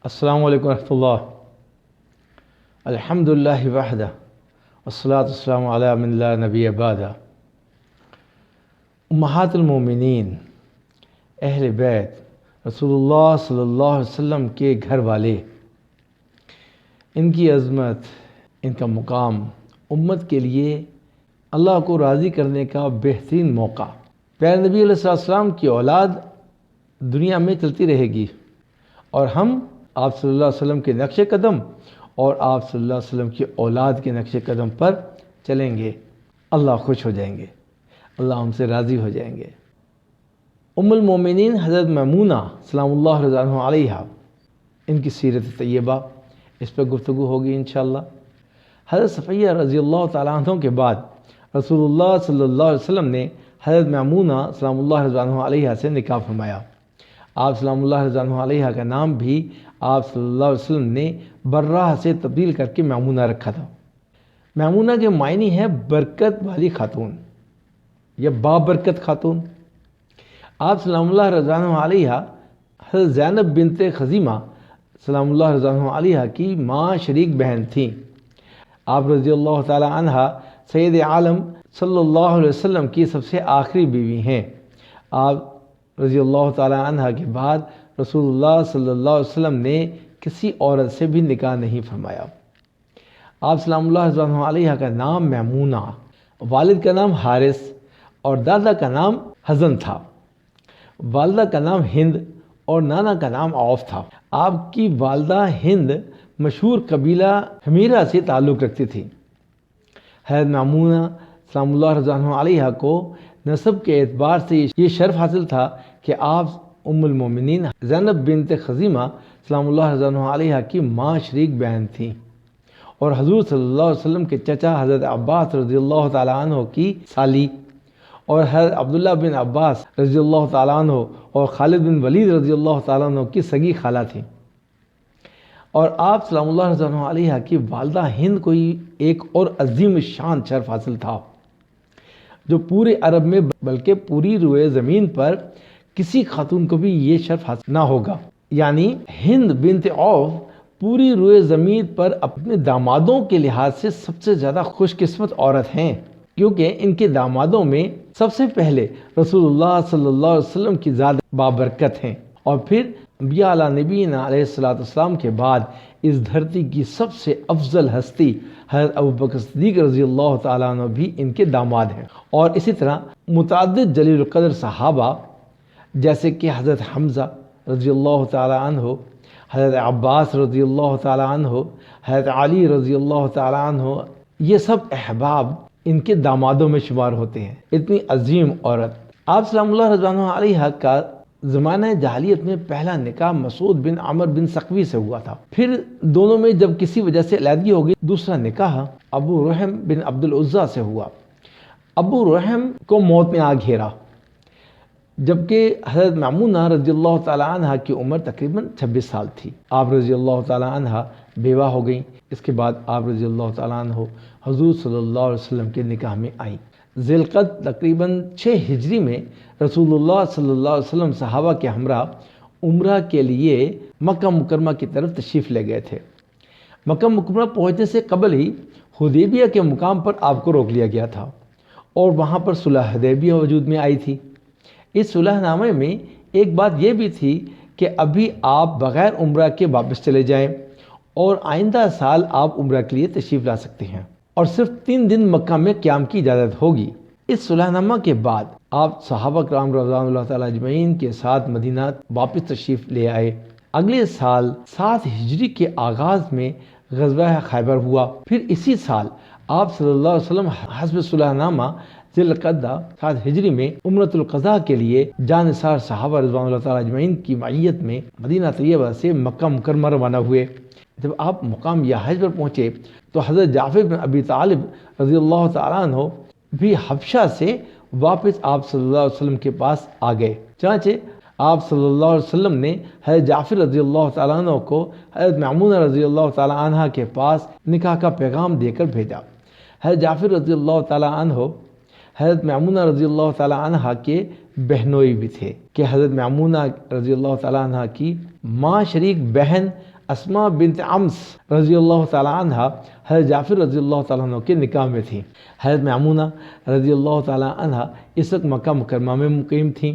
السلام علیکم ورحمۃ اللہ. الحمد للہ وحدہ والصلاۃ والسلام علی من لا نبی بعدہ. امہات المومنین، اہل بیت رسول اللہ صلی اللہ علیہ وسلم کے گھر والے، ان کی عظمت، ان کا مقام امت کے لیے اللہ کو راضی کرنے کا بہترین موقع. پیارے نبی علیہ السلام کی اولاد دنیا میں چلتی رہے گی اور ہم آپ صلی اللہ علیہ وسلم کے نقش قدم اور آپ صلی اللہ علیہ وسلم کی اولاد کے نقش قدم پر چلیں گے. اللہ خوش ہو جائیں گے، اللہ ہم سے راضی ہو جائیں گے. ام المومنین حضرت میمونہ سلام اللہ رضی اللہ علیہا، ان کی سیرت طیبہ، اس پہ گفتگو ہوگی انشاءاللہ. حضرت صفیہ رضی اللہ تعالیٰ عنہ کے بعد رسول اللہ صلی اللہ علیہ وسلم نے حضرت میمونہ سلام اللہ رضی اللہ علیہا سے نکاح فرمایا. آپ سلام اللہ رضی اللہ علیہا کا نام بھی آپ صلی اللہ علیہ وسلم نے براہ سے تبدیل کر کے میمونہ رکھا تھا. میمونہ کے معنی ہے برکت والی خاتون یا بابرکت خاتون. آپ سلام اللہ رضی اللہ علیہا حضرت زینب بنت خزیمہ سلام اللہ رضی اللہ علیہا کی ماں شریک بہن تھیں. آپ رضی اللہ تعالی عنہ سید عالم صلی اللہ علیہ وسلم کی سب سے آخری بیوی ہیں. آپ رضی اللہ تعالی عنہ کے بعد رسول اللہ صلی اللہ علیہ وسلم نے کسی عورت سے بھی نکاح نہیں فرمایا. آپ سلام اللہ رضی اللہ علیہ کا نام میمونہ، والد کا نام حارث اور دادا کا نام حزن تھا. والدہ کا نام ہند اور نانا کا نام عوف تھا. آپ کی والدہ ہند مشہور قبیلہ حمیرہ سے تعلق رکھتی تھی. حضرت میمونہ سلام اللہ رضی اللہ علیہ کو نسب کے اعتبار سے یہ شرف حاصل تھا کہ آپ ام المومنین زینب بنت خزیمہ سلام اللہ رضی اللہ علیہ کی ماں شریک بہن تھیں اور حضور صلی اللہ علیہ وسلم کے چچا حضرت عباس رضی اللہ تعالیٰ عنہ کی سالی اور حضرت عبداللہ بن عباس رضی اللہ تعالیٰ عنہ اور خالد بن ولید رضی اللہ تعالیٰ عنہ کی سگی خالہ تھیں. اور آپ سلام اللہ رضی اللہ علیہ کی والدہ ہند کو ایک اور عظیم شان شرف حاصل تھا جو پورے عرب میں بلکہ پوری روئے زمین پر کسی خاتون کو بھی یہ شرف حاصل نہ ہوگا. یعنی ہند بنت عوف پوری روئے زمین پر اپنے دامادوں کے لحاظ سے سب سے زیادہ خوش قسمت عورت ہیں، کیونکہ ان کے دامادوں میں سب سے پہلے رسول اللہ صلی اللہ علیہ وسلم کی ذات بابرکت ہیں اور پھر انبیاء علیہ نبینا علیہ السلام کے بعد اس دھرتی کی سب سے افضل ہستی حضرت ابوبکر صدیق رضی اللہ تعالیٰ عنہ بھی ان کے داماد ہیں. اور اسی طرح متعدد جلیل القدر صحابہ جیسے کہ حضرت حمزہ رضی اللہ تعالیٰ عنہ، حضرت عباس رضی اللہ تعالیٰ عنہ، حضرت علی رضی اللہ تعالیٰ عنہ، یہ سب احباب ان کے دامادوں میں شمار ہوتے ہیں. اتنی عظیم عورت. آپ سلام اللہ رضی اللہ علیہ کا زمانہ جاہلیت میں پہلا نکاح مسعود بن عمر بن ثقفی سے ہوا تھا. پھر دونوں میں جب کسی وجہ سے علیحدگی ہو گئی، دوسرا نکاح ابو رحم بن عبد العزیٰ سے ہوا. ابو رحم کو موت نے آ گھیرا جبکہ حضرت میمونہ رضی اللہ تعالیٰ عنہ کی عمر تقریباً 26 سال تھی. آپ رضی اللہ تعالیٰ عنہ بیوہ ہو گئیں. اس کے بعد آپ رضی اللہ تعالیٰ عنہ حضور صلی اللہ علیہ وسلم کے نکاح میں آئیں. ذی القعدہ تقریباً 6 ہجری میں رسول اللہ صلی اللہ علیہ وسلم صحابہ کے ہمراہ عمرہ کے لیے مکہ مکرمہ کی طرف تشریف لے گئے تھے. مکہ مکرمہ پہنچنے سے قبل ہی حدیبیہ کے مقام پر آپ کو روک لیا گیا تھا اور وہاں پر صلح حدیبیہ وجود میں آئی تھی. اس صلح نامے میں ایک بات یہ بھی تھی کہ ابھی آپ بغیر عمرہ کے واپس چلے جائیں اور آئندہ سال آپ عمرہ کے لیے تشریف لا سکتے ہیں اور صرف 3 دن مکہ میں قیام کی اجازت ہوگی. اس صلح نامہ کے بعد آپ صحابہ کرام رضوان اللہ تعالیٰ اجمعین کے ساتھ مدینہ واپس تشریف لے آئے. اگلے سال 7 ہجری کے آغاز میں غزوہ خیبر ہوا. پھر اسی سال آپ صلی اللہ علیہ وسلم حسب صلح نامہ ذی القعدہ 7 ہجری میں عمرۃ القضاء کے لیے جانثار صحابہ رضوان اللہ تعالیٰ اجمعین کی معیت میں مدینہ طیبہ سے مکہ مکرمہ روانہ ہوئے. جب آپ مقام یا حج پر پہنچے تو حضرت جعفر بن ابی طالب رضی اللہ تعالیٰ عنہ بھی حبشہ سے واپس آپ صلی اللہ علیہ وسلم کے پاس آ گئے. چنانچہ آپ صلی اللہ علیہ وسلم نے حضرت جعفر رضی اللہ تعالیٰ عنہ کو حضرت میمونہ رضی اللہ تعالیٰ عنہ کے پاس نکاح کا پیغام دے کر بھیجا. حضرت جعفر رضی اللہ تعالیٰ عنہ حضرت میمونہ رضی اللہ تعالیٰ عنہ کے بہنوئی بھی تھے کہ حضرت میمونہ رضی اللہ تعالیٰ عنہ کی ماں شریک بہن اسما بنت عمس رضی اللہ تعالیٰ عنہ حضرت جعفر رضی اللہ تعالیٰ عنہ کے نکاح میں تھیں۔ حضرت میمونہ رضی اللہ تعالیٰ عنہ اس وقت مکہ مکرمہ میں مقیم تھیں۔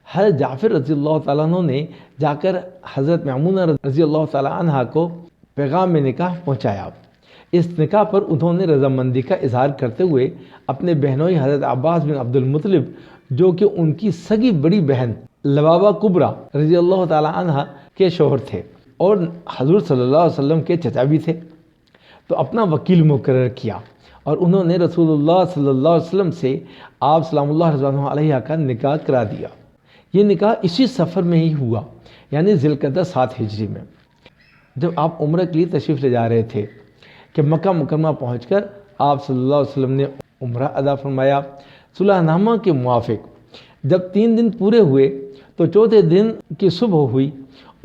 حضرت جعفر رضی اللہ تعالیٰ عنہ نے جا کر حضرت میمونہ رضی اللہ تعالیٰ عنہ کو پیغام نکاح پہنچایا۔ اس نکاح پر انہوں نے رضامندی کا اظہار کرتے ہوئے اپنے بہنوئی حضرت عباس بن عبد المطلب جو کہ ان کی سگی بڑی بہن لبابہ کبریٰ رضی اللہ تعالیٰ عنہ کے شوہر تھے اور حضور صلی اللہ علیہ وسلم کے چچا بھی تھے، تو اپنا وکیل مقرر کیا اور انہوں نے رسول اللہ صلی اللہ علیہ وسلم سے آپ سلام اللہ رضوانہ علیہ کا نکاح کرا دیا۔ یہ نکاح اسی سفر میں ہی ہوا، یعنی ذی القعدہ 7 ہجری میں، جب آپ عمرہ کے لیے تشریف لے جا رہے تھے کہ مکہ مکرمہ پہنچ کر آپ صلی اللہ علیہ وسلم نے عمرہ ادا فرمایا۔ صلح نامہ کے موافق جب 3 دن پورے ہوئے تو چوتھے دن کی صبح ہوئی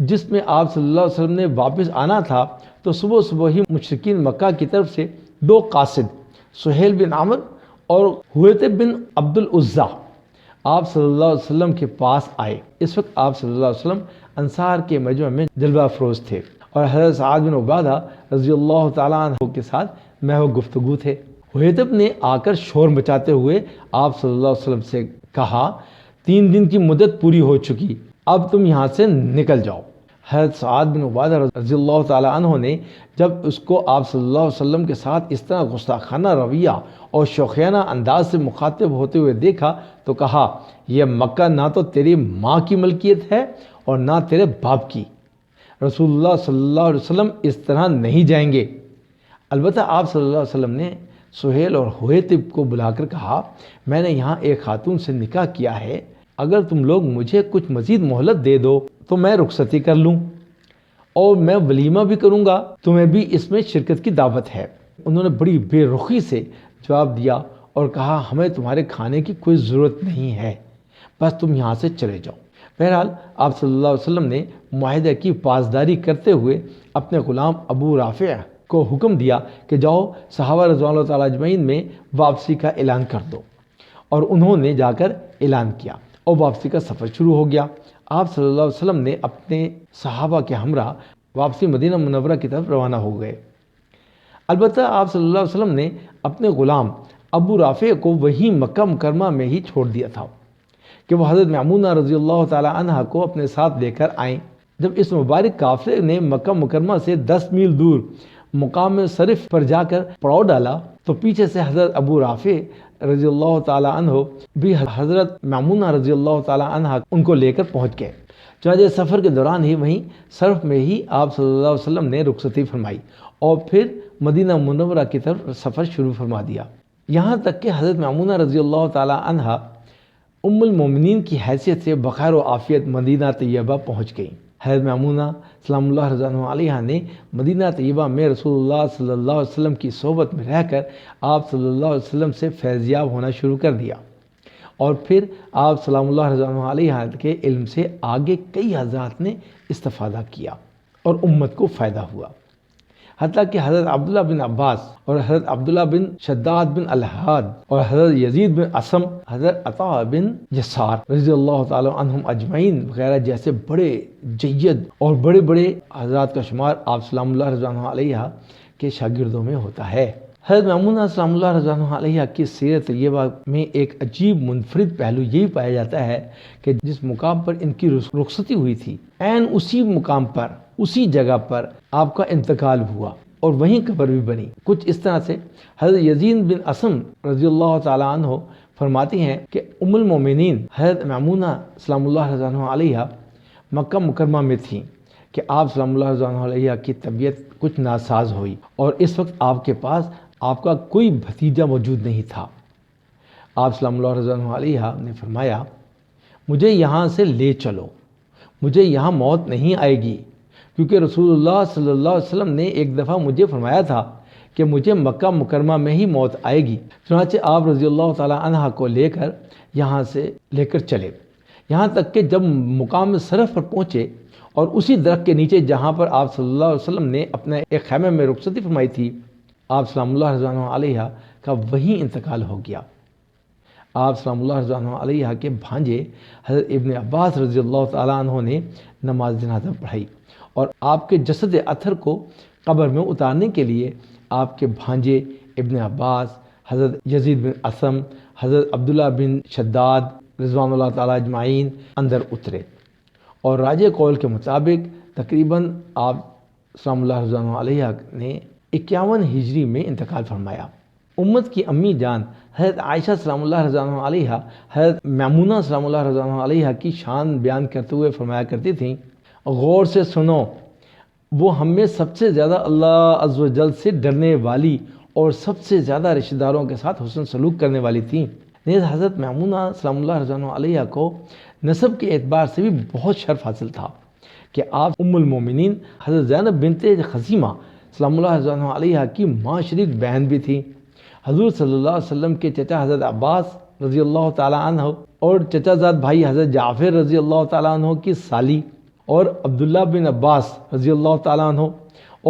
جس میں آپ صلی اللہ علیہ وسلم نے واپس آنا تھا، تو صبح صبح ہی مشرکین مکہ کی طرف سے 2 قاصد سہیل بن عمر اور حویطب بن عبد العزیٰ آپ صلی اللہ علیہ وسلم کے پاس آئے۔ اس وقت آپ صلی اللہ علیہ وسلم انصار کے مجمع میں جلوہ افروز تھے اور حضرت سعد بن عبادہ رضی اللہ تعالیٰ عنہ کے ساتھ محو گفتگو تھے۔ حویطب نے آ کر شور مچاتے ہوئے آپ صلی اللہ علیہ وسلم سے کہا 3 دن کی مدت پوری ہو چکی، اب تم یہاں سے نکل جاؤ۔ حضرت سعد بن عبادہ رضی اللہ تعالیٰ عنہ نے جب اس کو آپ صلی اللہ علیہ وسلم کے ساتھ اس طرح گستاخانہ رویہ اور شوخیانہ انداز سے مخاطب ہوتے ہوئے دیکھا تو کہا یہ مکہ نہ تو تیری ماں کی ملکیت ہے اور نہ تیرے باپ کی، رسول اللہ صلی اللہ علیہ وسلم اس طرح نہیں جائیں گے۔ البتہ آپ صلی اللہ علیہ وسلم نے سہیل اور حویطب کو بلا کر کہا میں نے یہاں ایک خاتون سے نکاح کیا ہے، اگر تم لوگ مجھے کچھ مزید مہلت دے دو تو میں رخصتی کر لوں اور میں ولیمہ بھی کروں گا، تمہیں بھی اس میں شرکت کی دعوت ہے۔ انہوں نے بڑی بے رخی سے جواب دیا اور کہا ہمیں تمہارے کھانے کی کوئی ضرورت نہیں ہے، بس تم یہاں سے چلے جاؤ۔ بہرحال آپ صلی اللہ علیہ وسلم نے معاہدے کی پاسداری کرتے ہوئے اپنے غلام ابو رافع کو حکم دیا کہ جاؤ صحابہ رضوان اللہ تعالیٰ اجمعین میں واپسی کا اعلان کر دو، اور انہوں نے جا کر اعلان کیا اور واپسی کا سفر شروع ہو گیا۔ آپ صلی اللہ علیہ وسلم نے اپنے صحابہ کے ہمراہ واپسی مدینہ منورہ کی طرف روانہ ہو گئے۔ البتہ آپ صلی اللہ علیہ وسلم نے اپنے غلام ابو رافع کو وہیں مکہ مکرمہ میں ہی چھوڑ دیا تھا کہ وہ حضرت میمونہ رضی اللہ تعالیٰ عنہ کو اپنے ساتھ لے کر آئیں۔ جب اس مبارک قافلے نے مکہ مکرمہ سے 10 میل دور مقام صرف پر جا کر پڑاؤ ڈالا تو پیچھے سے حضرت ابو رافع رضی اللہ تعالیٰ عنہ بھی حضرت میمونہ رضی اللہ تعالیٰ عنہ ان کو لے کر پہنچ گئے۔ چنانچہ سفر کے دوران ہی وہیں صرف میں ہی آپ صلی اللہ علیہ وسلم نے رخصتی فرمائی اور پھر مدینہ منورہ کی طرف سفر شروع فرما دیا، یہاں تک کہ حضرت میمونہ رضی اللہ تعالیٰ عنہ ام المومنین کی حیثیت سے بخیر و عافیت مدینہ طیبہ پہنچ گئیں۔ حضرت میمونہ سلام اللہ رضوانہ علیہ نے مدینہ طیبہ میں رسول اللہ صلی اللہ علیہ وسلم کی صحبت میں رہ کر آپ صلی اللہ علیہ وسلم سے فیضیاب ہونا شروع کر دیا، اور پھر آپ سلام اللہ رضوانہ علیہ کے علم سے آگے کئی حضرات نے استفادہ کیا اور امت کو فائدہ ہوا، حتیٰ کہ حضرت عبداللہ بن عباس اور حضرت عبداللہ بن شداد بن الحاد اور حضرت یزید بن اسم، حضرت عطا بن یسار رضی اللہ تعالی عنہم اجمعین وغیرہ جیسے بڑے جید اور بڑے بڑے حضرات کا شمار آپ سلام اللہ رضوانہ علیہ کے شاگردوں میں ہوتا ہے۔ حضرت میمونہ سلام اللہ رضوانہ علیہ کی سیرت طیبہ میں ایک عجیب منفرد پہلو یہی پایا جاتا ہے کہ جس مقام پر ان کی رخصتی ہوئی تھی عین اسی مقام پر اسی جگہ پر آپ کا انتقال ہوا اور وہیں قبر بھی بنی۔ کچھ اس طرح سے حضرت یزید بن اسم رضی اللہ تعالیٰ عنہ فرماتی ہیں کہ ام المومنین حضرت میمونہ سلام اللہ رضوانہ علیہ مکہ مکرمہ میں تھیں کہ آپ سلام اللہ رضوانہ علیہ کی طبیعت کچھ ناساز ہوئی اور اس وقت آپ کے پاس آپ کا کوئی بھتیجا موجود نہیں تھا۔ آپ سلام اللہ رضوانہ علیہ نے فرمایا مجھے یہاں سے لے چلو، مجھے یہاں موت نہیں آئے گی، کیونکہ رسول اللہ صلی اللہ علیہ وسلم نے ایک دفعہ مجھے فرمایا تھا کہ مجھے مکہ مکرمہ میں ہی موت آئے گی۔ چنانچہ آپ رضی اللہ تعالیٰ عنہ کو لے کر یہاں سے لے کر چلے، یہاں تک کہ جب مقام صرف پر پہنچے اور اسی درخت کے نیچے جہاں پر آپ صلی اللہ علیہ وسلم نے اپنے ایک خیمے میں رخصتی فرمائی تھی، آپ سلام اللہ رضوانہ علیہ کا وہیں انتقال ہو گیا۔ آپ سلام اللہ رضی اللہ علیہ کے بھانجے حضرت ابن عباس رضی اللہ تعالیٰ عنہ نے نماز جنازہ پڑھائی، اور آپ کے جسد اطہر کو قبر میں اتارنے کے لیے آپ کے بھانجے ابن عباس، حضرت یزید بن اسم، حضرت عبداللہ بن شداد رضوان اللہ تعالیٰ اجمعین اندر اترے، اور راجہ قول کے مطابق تقریباً آپ سلام اللہ رضی اللہ علیہ نے 51 ہجری میں انتقال فرمایا۔ امت کی امی جان حضرت عائشہ سلام اللہ رضی اللہ علیہ حضرت میمونہ سلام اللہ رضی اللہ علیہ کی شان بیان کرتے ہوئے فرمایا کرتی تھیں، غور سے سنو، وہ ہم میں سب سے زیادہ اللہ عز و جل سے ڈرنے والی اور سب سے زیادہ رشتہ داروں کے ساتھ حسن سلوک کرنے والی تھیں۔ نیز حضرت میمونہ سلام اللہ رضی اللہ علیہ کو نسب کے اعتبار سے بھی بہت شرف حاصل تھا کہ آپ ام المومنین حضرت زینب بنت خزیمہ سلام اللہ رضی اللہ علیہ کی ماں شریک بہن بھی تھیں۔ حضور صلی اللہ علیہ وسلم کے چچا حضرت عباس رضی اللہ تعالیٰ عنہ اور چچا زاد بھائی حضرت جعفر رضی اللہ تعالیٰ عنہ کی سالی، اور عبداللہ بن عباس رضی اللہ تعالیٰ عنہ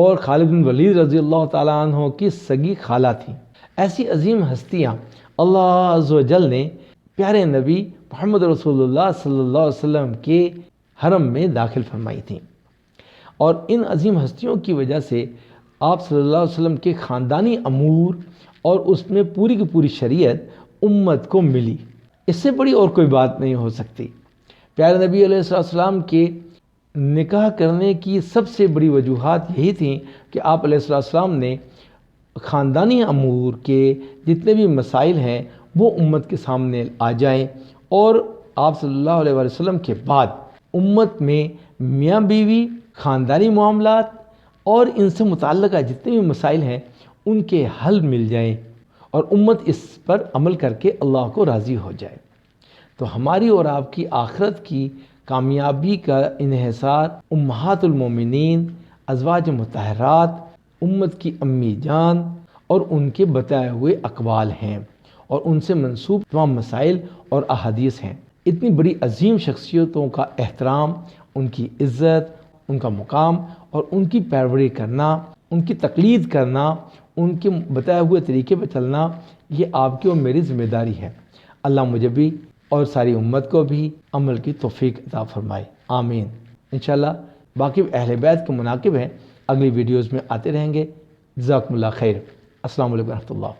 اور خالد بن ولید رضی اللہ تعالیٰ عنہ کی سگی خالہ تھیں۔ ایسی عظیم ہستیاں اللہ عز و جل نے پیارے نبی محمد رسول اللہ صلی اللہ علیہ وسلم کے حرم میں داخل فرمائی تھیں، اور ان عظیم ہستیوں کی وجہ سے آپ صلی اللہ علیہ وسلم کے خاندانی امور اور اس میں پوری کی پوری شریعت امت کو ملی۔ اس سے بڑی اور کوئی بات نہیں ہو سکتی۔ پیارے نبی علیہ السلام کے نکاح کرنے کی سب سے بڑی وجوہات یہی تھیں کہ آپ علیہ السلام نے خاندانی امور کے جتنے بھی مسائل ہیں وہ امت کے سامنے آ جائیں، اور آپ صلی اللہ علیہ وسلم کے بعد امت میں میاں بیوی، خاندانی معاملات اور ان سے متعلقہ جتنے بھی مسائل ہیں ان کے حل مل جائیں، اور امت اس پر عمل کر کے اللہ کو راضی ہو جائے۔ تو ہماری اور آپ کی آخرت کی کامیابی کا انحصار امہات المومنین، ازواج مطہرات، امت کی امی جان اور ان کے بتائے ہوئے اقوال ہیں، اور ان سے منسوب تمام مسائل اور احادیث ہیں۔ اتنی بڑی عظیم شخصیتوں کا احترام، ان کی عزت، ان کا مقام اور ان کی پیروی کرنا، ان کی تقلید کرنا، ان کے بتائے ہوئے طریقے پہ چلنا، یہ آپ کی اور میری ذمہ داری ہے۔ اللہ مجھے بھی اور ساری امت کو بھی عمل کی توفیق عطا فرمائے، آمین۔ انشاءاللہ باقی اہل بیت کے مناقب ہیں، اگلی ویڈیوز میں آتے رہیں گے۔ جزاکم اللہ خیر۔ السلام علیکم ورحمۃ اللہ۔